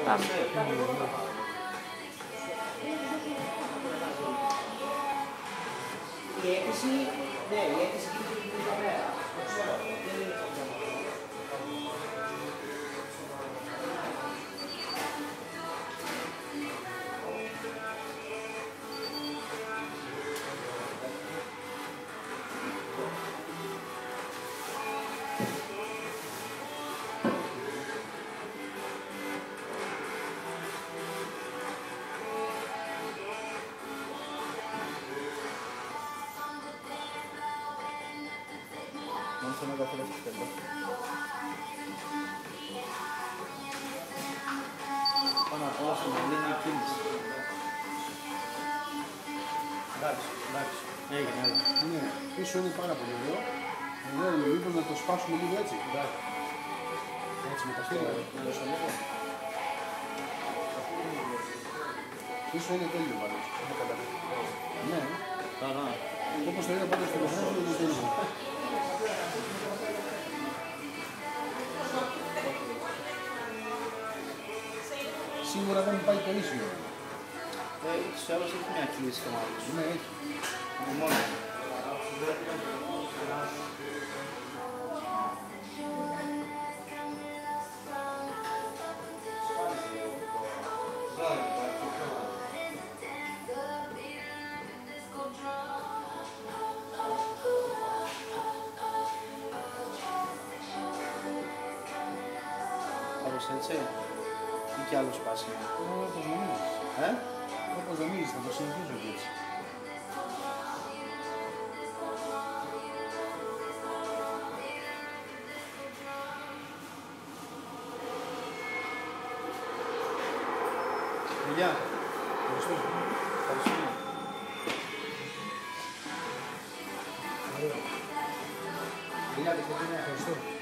Πάμε. Η αίτηση, ναι, η αίτηση γίνεται την ίδια μέρα. Μόνο θέλω να καθόλου αυτό θέλω. Πάνω όλα στην είναι η κίνηση. Εντάξει, εντάξει. Έγινε, έλα. Ναι, πίσω είναι πάρα πολύ ωραίο. Εδώ μήπως να το σπάσουμε λίγο έτσι. Εντάξει. Έτσι με τα χέρια. Πίσω είναι τέλειο πάντως. Ναι. Καλά. Όπως το είδα πάντως στο φωτογράφο είναι τέλειο. Σίγουρα δεν πάει πολύ σήμερα. Ούτως ή άλλως έχει μια κλίση στο μάτι σου. Ναι, έχει. Μόνο. Κάπως έτσι. Ή κι άλλο σπάσιμο. Όπως νομίζεις. Όπως νομίζεις, θα το συνεχίσω και έτσι. Γεια. Ευχαριστώ. Ευχαριστούμε. Ευχαριστώ.